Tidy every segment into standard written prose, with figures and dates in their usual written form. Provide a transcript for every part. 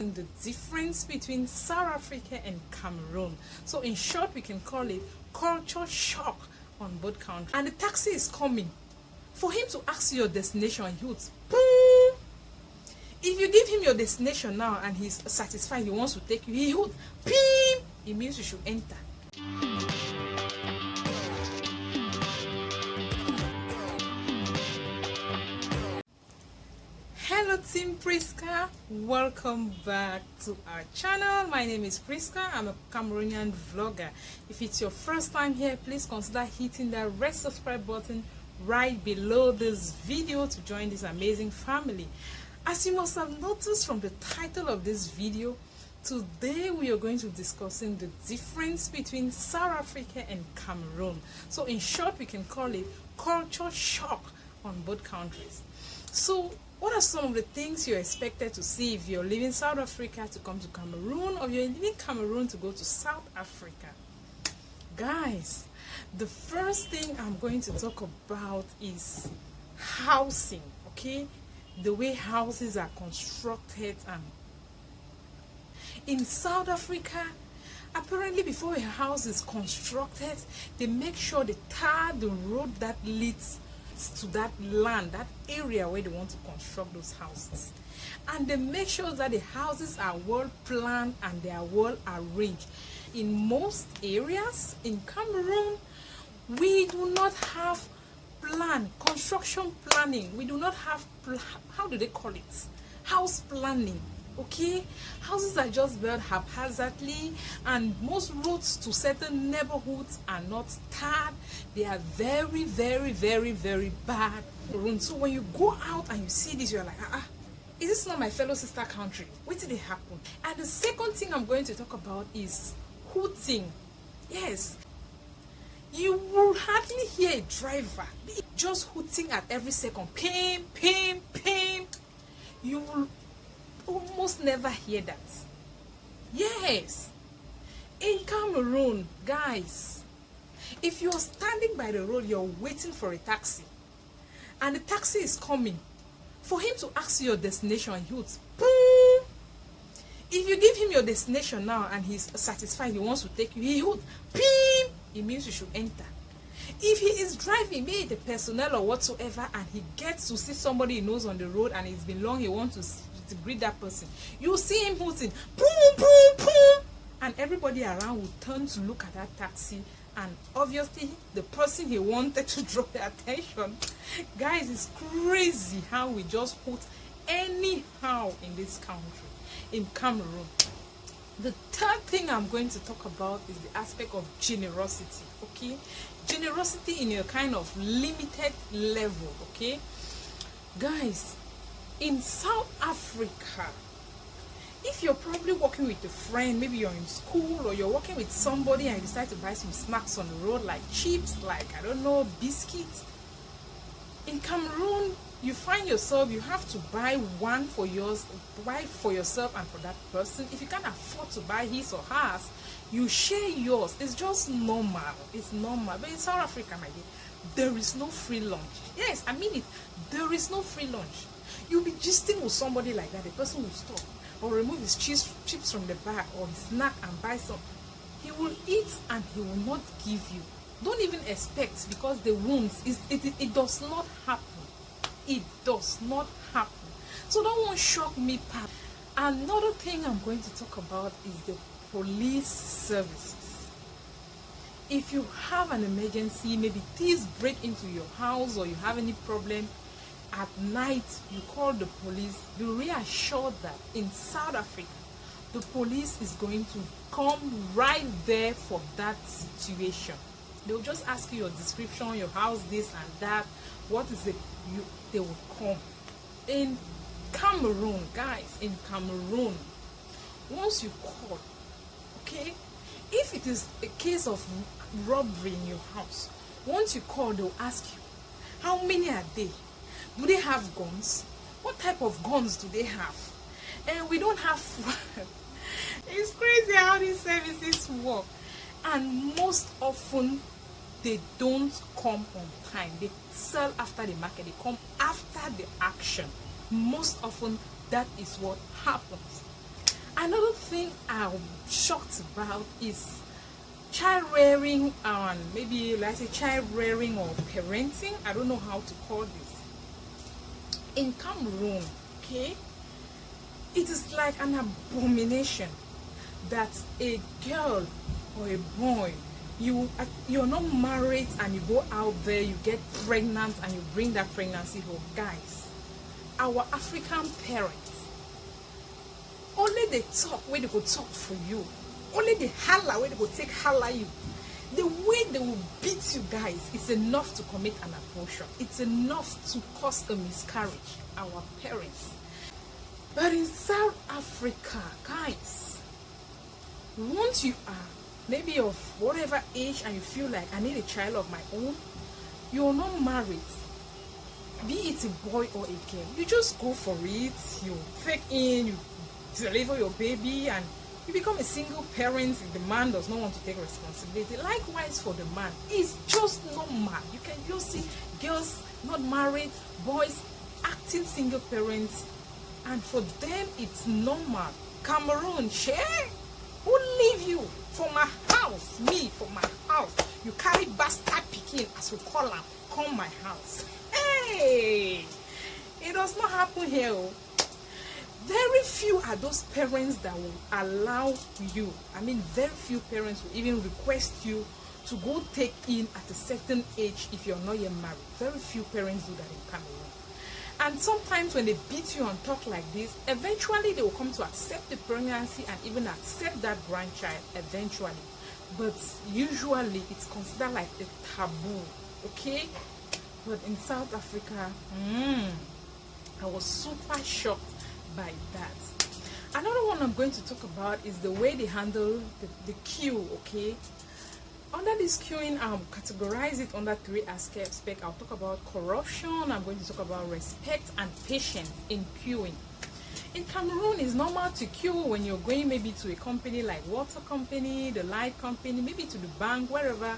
the difference between South Africa and Cameroon. So in short, we can call it culture shock on both countries. And the taxi is coming. For him to ask you your destination, he would boom. If you give him your destination now and he's satisfied, he wants to take you, he would beep. It means you should enter. Hello Team Priska, welcome back to our channel. My name is Priska. I'm a Cameroonian vlogger. If it's your first time here, please consider hitting that red subscribe button right below this video to join this amazing family. As you must have noticed from the title of this video, today we are going to be discussing the difference between South Africa and Cameroon. So in short, we can call it culture shock on both countries. So what are some of the things you're expected to see if you're leaving South Africa to come to Cameroon, or you're leaving Cameroon to go to South Africa? Guys, the first thing I'm going to talk about is housing, okay? The way houses are constructed. And in South Africa, apparently before a house is constructed, they make sure they tar the road that leads to that land, that area where they want to construct those houses, and they make sure that the houses are well planned and they are well arranged. In most areas in Cameroon, we do not have construction planning. We do not have how do they call it, house planning. Okay, houses are just built haphazardly, and most roads to certain neighborhoods are not tarred. They are very, very, very, very bad. So when you go out and you see this, you're like, is this not my fellow sister country? What did it happen? And the second thing I'm going to talk about is hooting. Yes, you will hardly hear a driver just hooting at every second. Pim, pim, pim. You will almost never hear that. Yes, in Cameroon, guys, if you're standing by the road, you're waiting for a taxi, and the taxi is coming, for him to ask you your destination, he would boom. If you give him your destination now and he's satisfied, he wants to take you, he would beep. It means you should enter. If he is driving, be it the personnel or whatsoever, and he gets to see somebody he knows on the road and it's been long, he wants to greet that person, you see him hooting, boom, boom, boom, and everybody around will turn to look at that taxi, and obviously the person he wanted to draw their attention. Guys, it's crazy how we just hoot anyhow in this country, in Cameroon. The third thing I'm going to talk about is the aspect of generosity, okay? Generosity in a kind of limited level, okay? Guys, in South Africa, if you're probably working with a friend, maybe you're in school or you're working with somebody and you decide to buy some snacks on the road, like chips, like, I don't know, biscuits. In Cameroon, you find yourself, you have to buy one for yourself and for that person. If you can't afford to buy his or hers, you share yours. It's just normal. It's normal. But in South Africa, my dear, there is no free lunch. Yes, I mean it. There is no free lunch. You'll be gisting with somebody like that. The person will stop or remove his chips from the bag or his snack and buy some. He will eat and he will not give you. Don't even expect, because the wounds, it does not happen. It does not happen. So that won't shock me, Pap. Another thing I'm going to talk about is the police services. If you have an emergency, maybe thieves break into your house or you have any problem at night, you call the police. Be reassured that in South Africa, the police is going to come right there for that situation. They'll just ask you your description, your house, this and that. What is it? They will come. In Cameroon, guys, in Cameroon, once you call, okay, if it is a case of robbery in your house, once you call, they'll ask you, how many are they? Do they have guns? What type of guns do they have? And we don't have. It's crazy how these services work. And most often, they don't come on time. They sell after the market. They come after the action. Most often, that is what happens. Another thing I'm shocked about is child rearing, and maybe let's say child rearing or parenting. I don't know how to call this. In Cameroon, okay, it is like an abomination that a girl or a boy, you're not married and you go out there, you get pregnant and you bring that pregnancy home. Guys, our African parents, only they talk where they go talk for you, only they holla where they go take holla you. The way they will beat you guys is enough to commit an abortion. It's enough to cause a miscarriage. Our parents. But in South Africa, guys, once you are maybe of whatever age and you feel like I need a child of my own, you're not married, be it a boy or a girl, you just go for it. You take in, you deliver your baby, and you become a single parent if the man does not want to take responsibility. Likewise for the man, it's just normal. You can just see girls not married, boys acting single parents, and for them it's normal. Cameroon, share, who leave you for my house? Me for my house. You carry bastard picking, as we call them, come my house. Hey, it does not happen here. Very few are those parents that will allow you. I mean, very few parents will even request you to go take in at a certain age if you're not yet married. Very few parents do that in Cameroon. And sometimes when they beat you and talk like this, eventually they will come to accept the pregnancy and even accept that grandchild eventually. But usually it's considered like a taboo, okay? But in South Africa, I was super shocked by that. Another one I'm going to talk about is the way they handle the queue, okay? Under this queuing, I'll categorize it under three aspects. I'll talk about corruption, I'm going to talk about respect and patience in queuing. In Cameroon, it's normal to queue when you're going maybe to a company like water company, the light company, maybe to the bank, wherever,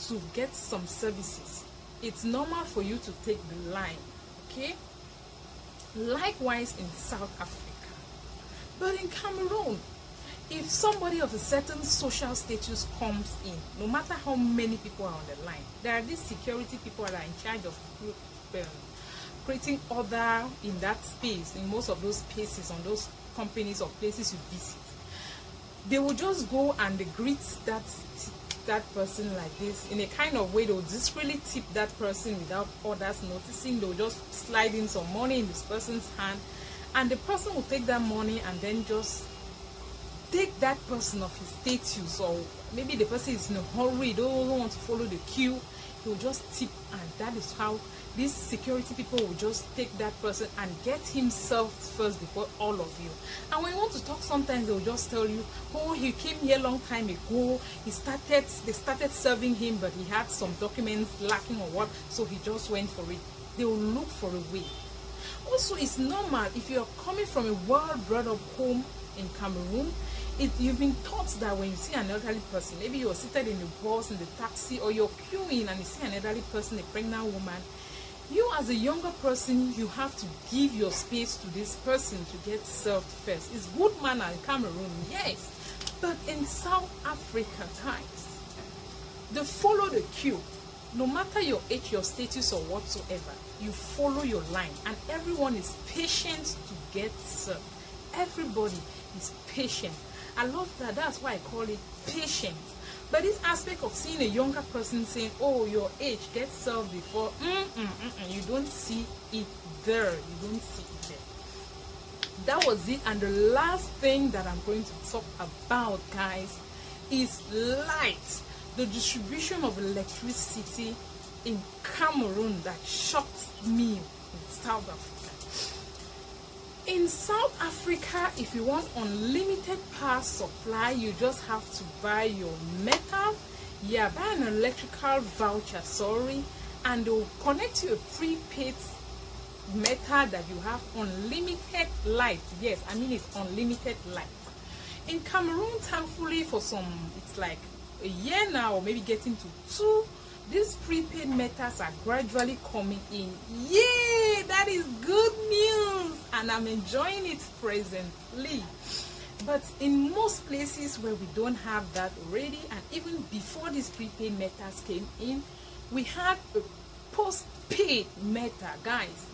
to get some services. It's normal for you to take the line, okay? Likewise in South Africa. But in Cameroon, if somebody of a certain social status comes in, no matter how many people are on the line, there are these security people that are in charge of creating order in that space, in most of those spaces, on those companies or places you visit. They will just go and they greet that person like this in a kind of way. They'll just really tip that person without others noticing. They'll just slide in some money in this person's hand, and the person will take that money and then just take that person of his status, or maybe the person is in a hurry, don't want to follow the queue, he will just tip, and that is how these security people will just take that person and get himself first before all of you. And when you want to talk, sometimes they will just tell you, oh, he came here long time ago, they started serving him, but he had some documents lacking or what, so he just went for it. They will look for a way. Also, it's normal if you are coming from a well brought up home in Cameroon, you've been taught that when you see an elderly person, maybe you're seated in the bus, in the taxi, or you're queuing and you see an elderly person, a pregnant woman, you as a younger person, you have to give your space to this person to get served first. It's good manner in Cameroon, yes, but in South Africa times, they follow the queue. No matter your age, your status, or whatsoever, you follow your line, and everyone is patient to get served. Everybody is patient. I love that. That's why I call it patient. But this aspect of seeing a younger person saying, oh, your age, get served before, you don't see it there. You don't see it there. That was it. And the last thing that I'm going to talk about, guys, is light. The distribution of electricity in Cameroon that shocked me in South Africa. In South Africa, if you want unlimited power supply, you just have to buy your meter. Yeah, buy an electrical voucher, and they'll connect you a prepaid meter that you have unlimited light. Yes, I mean it's unlimited light. In Cameroon, thankfully, for some, it's like a year now, or maybe getting to 2, these prepaid meters are gradually coming in. Yay! That is good news, and I'm enjoying it presently. But in most places where we don't have that already, and even before these prepaid meters came in, we had a postpaid meter, guys.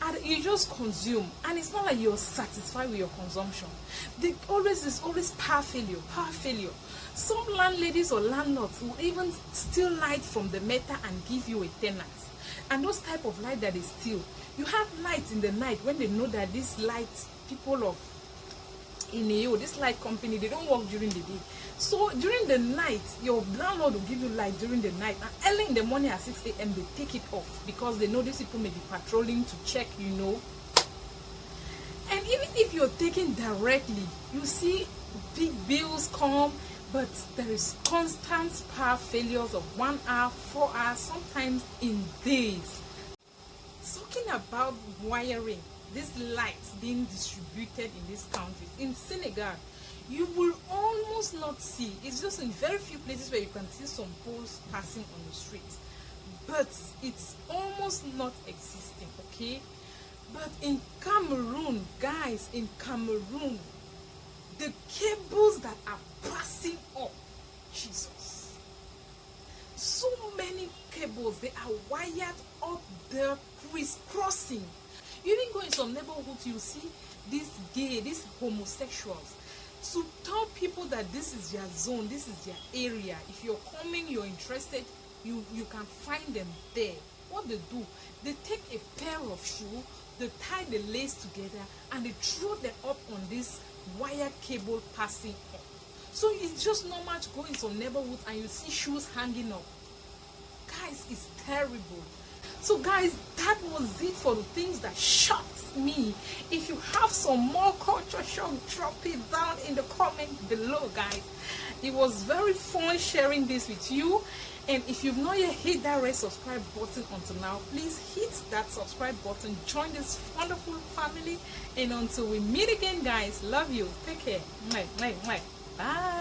And you just consume, and it's not like you're satisfied with your consumption. There's always power failure. Some landladies or landlords will even steal light from the meter and give you a tenant. And those type of light that they steal, you have light in the night when they know that this light, people of Ineo, this light company, they don't work during the day. So during the night, your landlord will give you light during the night, and early in the morning at 6 a.m. they take it off because they know these people may be patrolling to check, you know. And even if you're taking directly, you see big bills come, but there is constant power failures of 1 hour, 4 hours, sometimes in days. Talking about wiring, these lights being distributed in these countries, in Senegal, you will almost not see. It's just in very few places where you can see some poles passing on the street, but it's almost not existing, okay? But in Cameroon, guys, in Cameroon, the cables that are passing up, Jesus, so many cables, they are wired up there, crisscrossing. You even go in some neighborhoods, you see these homosexuals, to tell people that this is their zone, this is their area. If you're coming, you're interested, you can find them there. What they do, they take a pair of shoes, they tie the lace together, and they throw them up on this wired cable passing up. So it's just normal to go in some neighborhoods and you see shoes hanging up. Guys, it's terrible. So guys, that was it for the things that shocked me. If you have some more culture shock, drop it down in the comment below, guys. It was very fun sharing this with you. And if you've not yet hit that red subscribe button until now, please hit that subscribe button, join this wonderful family, and until we meet again, guys, love you, take care, bye.